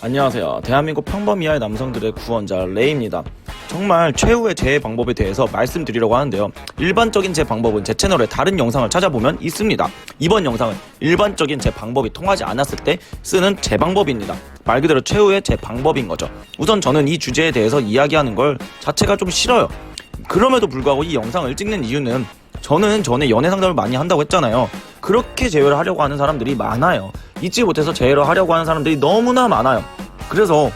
안녕하세요. 대한민국 평범이하의 남성들의 구원자 레이입니다. 정말 최후의 재해 방법에 대해서 말씀드리려고 하는데요. 일반적인 제 방법은 제 채널에 다른 영상을 찾아보면 있습니다. 이번 영상은 일반적인 제 방법이 통하지 않았을 때 쓰는 제 방법입니다. 말 그대로 최후의 제 방법인 거죠. 우선 저는 이 주제에 대해서 이야기하는 걸 자체가 좀 싫어요. 그럼에도 불구하고 이 영상을 찍는 이유는 저는 전에 연애 상담을 많이 한다고 했잖아요. 그렇게 재회를 하려고 하는 사람들이 많아요. 잊지 못해서 재회를 하려고 하는 사람들이 너무나 많아요. 그래서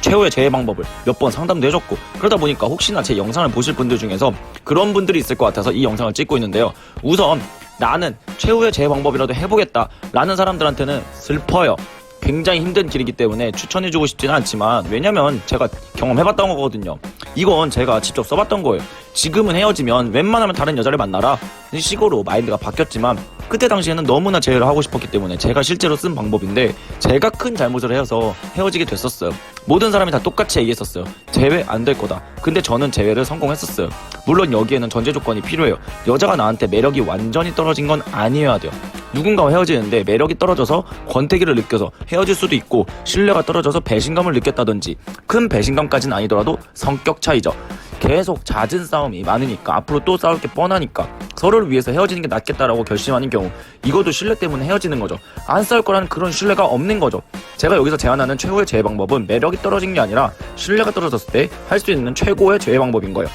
최후의 재해 방법을 몇 번 상담도 해줬고, 그러다 보니까 혹시나 제 영상을 보실 분들 중에서 그런 분들이 있을 것 같아서 이 영상을 찍고 있는데요. 우선 나는 최후의 재해 방법이라도 해보겠다 라는 사람들한테는 슬퍼요. 굉장히 힘든 길이기 때문에 추천해주고 싶지는 않지만, 왜냐면 제가 경험해봤던 거거든요. 이건 제가 직접 써봤던 거예요. 지금은 헤어지면 웬만하면 다른 여자를 만나라 식으로 마인드가 바뀌었지만, 그때 당시에는 너무나 재회를 하고 싶었기 때문에 제가 실제로 쓴 방법인데, 제가 큰 잘못을 해서 헤어지게 됐었어요. 모든 사람이 다 똑같이 얘기했었어요. 재회 안 될 거다. 근데 저는 재회를 성공했었어요. 물론 여기에는 전제 조건이 필요해요. 여자가 나한테 매력이 완전히 떨어진 건 아니어야 돼요. 누군가와 헤어지는데 매력이 떨어져서 권태기를 느껴서 헤어질 수도 있고, 신뢰가 떨어져서 배신감을 느꼈다든지, 큰 배신감까지는 아니더라도 성격 차이죠. 계속 잦은 싸움이 많으니까, 앞으로 또 싸울 게 뻔하니까 서로를 위해서 헤어지는 게 낫겠다라고 결심하는 경우, 이것도 신뢰 때문에 헤어지는 거죠. 안 싸울 거라는 그런 신뢰가 없는 거죠. 제가 여기서 제안하는 최고의 재해 방법은 매력이 떨어진 게 아니라 신뢰가 떨어졌을 때 할 수 있는 최고의 재해 방법인 거예요.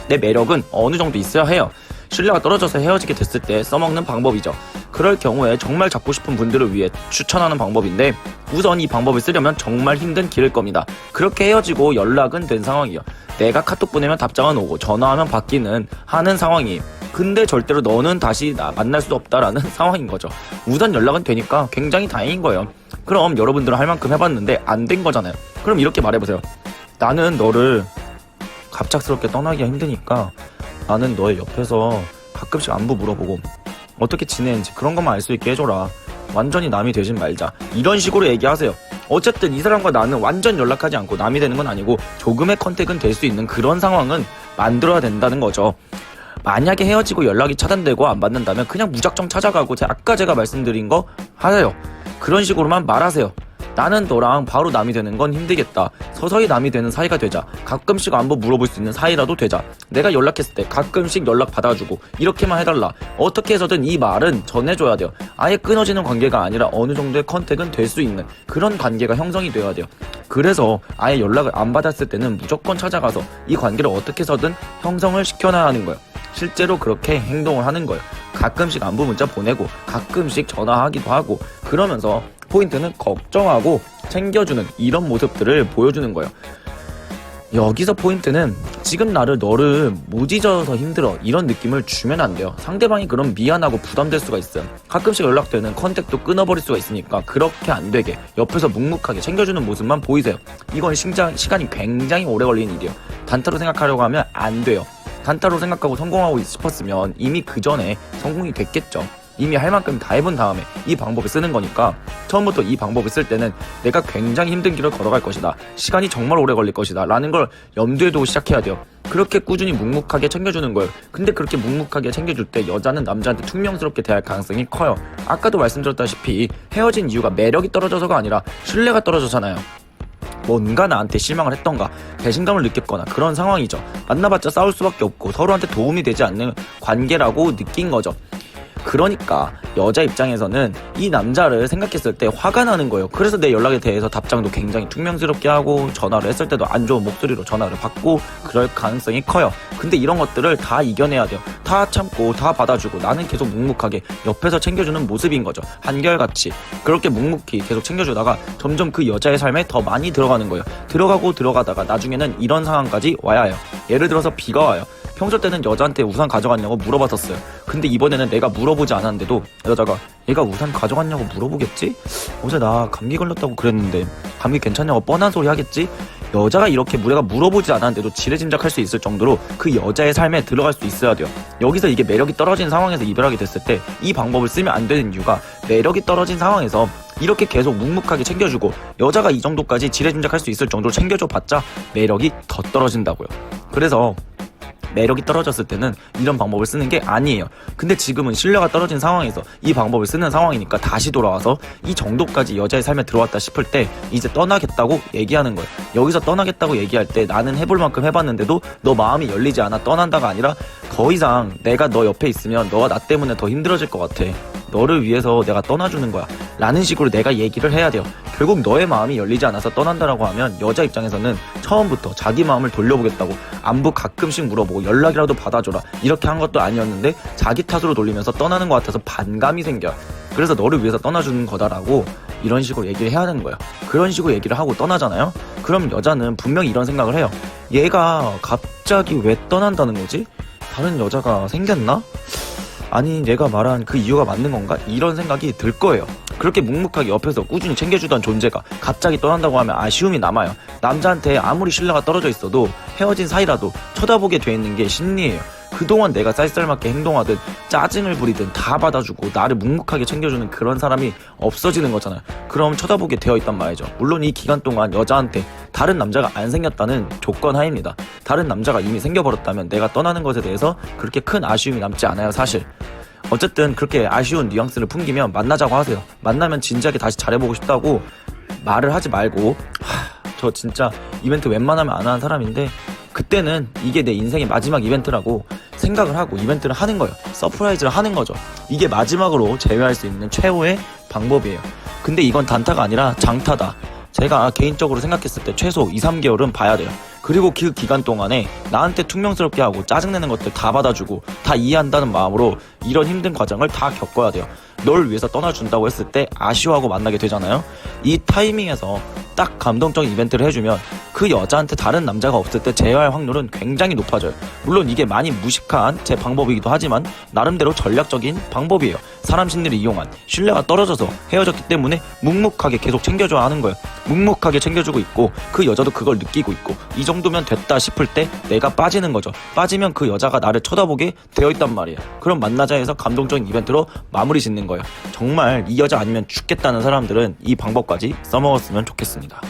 내 매력은 어느 정도 있어야 해요. 신뢰가 떨어져서 헤어지게 됐을 때 써먹는 방법이죠. 그럴 경우에 정말 잡고 싶은 분들을 위해 추천하는 방법인데, 우선 이 방법을 쓰려면 정말 힘든 길일 겁니다. 그렇게 헤어지고 연락은 된 상황이에요. 내가 카톡 보내면 답장은 오고 전화하면 받기는 하는 상황이에요. 근데 절대로 너는 다시 만날 수 없다라는 상황인 거죠. 우선 연락은 되니까 굉장히 다행인 거예요. 그럼 여러분들은 할 만큼 해봤는데 안 된 거잖아요. 그럼 이렇게 말해보세요. 나는 너를 갑작스럽게 떠나기가 힘드니까 나는 너의 옆에서 가끔씩 안부 물어보고 어떻게 지내는지 그런 것만 알 수 있게 해줘라. 완전히 남이 되진 말자. 이런 식으로 얘기하세요. 어쨌든 이 사람과 나는 완전 연락하지 않고 남이 되는 건 아니고 조금의 컨택은 될 수 있는 그런 상황은 만들어야 된다는 거죠. 만약에 헤어지고 연락이 차단되고 안 받는다면 그냥 무작정 찾아가고 아까 제가 말씀드린 거 하세요. 그런 식으로만 말하세요. 나는 너랑 바로 남이 되는 건 힘들겠다. 서서히 남이 되는 사이가 되자. 가끔씩 안부 물어볼 수 있는 사이라도 되자. 내가 연락했을 때 가끔씩 연락 받아주고 이렇게만 해달라. 어떻게 해서든 이 말은 전해줘야 돼요. 아예 끊어지는 관계가 아니라 어느 정도의 컨택은 될 수 있는 그런 관계가 형성이 되어야 돼요. 그래서 아예 연락을 안 받았을 때는 무조건 찾아가서 이 관계를 어떻게 해서든 형성을 시켜놔야 하는 거예요. 실제로 그렇게 행동을 하는 거예요. 가끔씩 안부 문자 보내고 가끔씩 전화하기도 하고, 그러면서 포인트는 걱정하고 챙겨주는 이런 모습들을 보여주는 거예요. 여기서 포인트는 지금 너를 못 잊어서 힘들어 이런 느낌을 주면 안 돼요. 상대방이 그럼 미안하고 부담될 수가 있어요. 가끔씩 연락되는 컨택도 끊어버릴 수가 있으니까 그렇게 안 되게 옆에서 묵묵하게 챙겨주는 모습만 보이세요. 이건 시간이 굉장히 오래 걸리는 일이에요. 단타로 생각하려고 하면 안 돼요. 단타로 생각하고 성공하고 싶었으면 이미 그 전에 성공이 됐겠죠. 이미 할 만큼 다 해본 다음에 이 방법을 쓰는 거니까, 처음부터 이 방법을 쓸 때는 내가 굉장히 힘든 길을 걸어갈 것이다, 시간이 정말 오래 걸릴 것이다 라는 걸 염두에 두고 시작해야 돼요. 그렇게 꾸준히 묵묵하게 챙겨주는 거예요. 근데 그렇게 묵묵하게 챙겨줄 때 여자는 남자한테 퉁명스럽게 대할 가능성이 커요. 아까도 말씀드렸다시피 헤어진 이유가 매력이 떨어져서가 아니라 신뢰가 떨어져잖아요. 뭔가 나한테 실망을 했던가 배신감을 느꼈거나 그런 상황이죠. 만나봤자 싸울 수밖에 없고 서로한테 도움이 되지 않는 관계라고 느낀 거죠. 그러니까 여자 입장에서는 이 남자를 생각했을 때 화가 나는 거예요. 그래서 내 연락에 대해서 답장도 굉장히 퉁명스럽게 하고, 전화를 했을 때도 안 좋은 목소리로 전화를 받고 그럴 가능성이 커요. 근데 이런 것들을 다 이겨내야 돼요. 다 참고 다 받아주고 나는 계속 묵묵하게 옆에서 챙겨주는 모습인 거죠. 한결같이 그렇게 묵묵히 계속 챙겨주다가 점점 그 여자의 삶에 더 많이 들어가는 거예요. 들어가다가 나중에는 이런 상황까지 와야 해요. 예를 들어서 비가 와요. 평소 때는 여자한테 우산 가져갔냐고 물어봤었어요. 근데 이번에는 내가 물어보지 않았는데도 여자가 얘가 우산 가져갔냐고 물어보겠지? 어제 나 감기 걸렸다고 그랬는데 감기 괜찮냐고 뻔한 소리 하겠지? 여자가 이렇게 내가 물어보지 않았는데도 지레짐작할 수 있을 정도로 그 여자의 삶에 들어갈 수 있어야 돼요. 여기서 이게 매력이 떨어진 상황에서 이별하게 됐을 때 이 방법을 쓰면 안 되는 이유가, 매력이 떨어진 상황에서 이렇게 계속 묵묵하게 챙겨주고 여자가 이 정도까지 지레짐작할 수 있을 정도로 챙겨줘 봤자 매력이 더 떨어진다고요. 그래서 매력이 떨어졌을 때는 이런 방법을 쓰는 게 아니에요. 근데 지금은 신뢰가 떨어진 상황에서 이 방법을 쓰는 상황이니까 다시 돌아와서 이 정도까지 여자의 삶에 들어왔다 싶을 때 이제 떠나겠다고 얘기하는 거예요. 여기서 떠나겠다고 얘기할 때 나는 해볼 만큼 해봤는데도 너 마음이 열리지 않아 떠난다가 아니라 더 이상 내가 너 옆에 있으면 너가 나 때문에 더 힘들어질 것 같아. 너를 위해서 내가 떠나주는 거야 라는 식으로 내가 얘기를 해야 돼요. 결국 너의 마음이 열리지 않아서 떠난다라고 하면 여자 입장에서는 처음부터 자기 마음을 돌려보겠다고 안부 가끔씩 물어보고 연락이라도 받아줘라 이렇게 한 것도 아니었는데 자기 탓으로 돌리면서 떠나는 것 같아서 반감이 생겨요. 그래서 너를 위해서 떠나주는 거다라고 이런 식으로 얘기를 해야 되는 거예요. 그런 식으로 얘기를 하고 떠나잖아요. 그럼 여자는 분명히 이런 생각을 해요. 얘가 갑자기 왜 떠난다는 거지? 다른 여자가 생겼나? 아니 얘가 말한 그 이유가 맞는 건가? 이런 생각이 들 거예요. 그렇게 묵묵하게 옆에서 꾸준히 챙겨주던 존재가 갑자기 떠난다고 하면 아쉬움이 남아요. 남자한테 아무리 신뢰가 떨어져 있어도 헤어진 사이라도 쳐다보게 돼 있는 게 심리예요. 그동안 내가 쌀쌀맞게 행동하든 짜증을 부리든 다 받아주고 나를 묵묵하게 챙겨주는 그런 사람이 없어지는 거잖아요. 그럼 쳐다보게 되어 있단 말이죠. 물론 이 기간 동안 여자한테 다른 남자가 안 생겼다는 조건 하에입니다. 다른 남자가 이미 생겨버렸다면 내가 떠나는 것에 대해서 그렇게 큰 아쉬움이 남지 않아요, 사실. 어쨌든 그렇게 아쉬운 뉘앙스를 풍기면 만나자고 하세요. 만나면 진지하게 다시 잘해보고 싶다고 말을 하지 말고 저 진짜 이벤트 웬만하면 안 하는 사람인데 그때는 이게 내 인생의 마지막 이벤트라고 생각을 하고 이벤트를 하는 거예요. 서프라이즈를 하는 거죠. 이게 마지막으로 제외할 수 있는 최후의 방법이에요. 근데 이건 단타가 아니라 장타다. 제가 개인적으로 생각했을 때 최소 2-3개월은 봐야 돼요. 그리고 그 기간 동안에 나한테 퉁명스럽게 하고 짜증내는 것들 다 받아주고 다 이해한다는 마음으로 이런 힘든 과정을 다 겪어야 돼요. 널 위해서 떠나준다고 했을 때 아쉬워하고 만나게 되잖아요. 이 타이밍에서 딱 감동적인 이벤트를 해주면 그 여자한테 다른 남자가 없을 때 제어할 확률은 굉장히 높아져요. 물론 이게 많이 무식한 제 방법이기도 하지만 나름대로 전략적인 방법이에요. 사람 심리를 이용한 신뢰가 떨어져서 헤어졌기 때문에 묵묵하게 계속 챙겨줘야 하는 거예요. 묵묵하게 챙겨주고 있고 그 여자도 그걸 느끼고 있고 이 정도면 됐다 싶을 때 내가 빠지는 거죠. 빠지면 그 여자가 나를 쳐다보게 되어 있단 말이에요. 그럼 만나자 해서 감동적인 이벤트로 마무리 짓는 거예요. 정말 이 여자 아니면 죽겠다는 사람들은 이 방법까지 써먹었으면 좋겠습니다.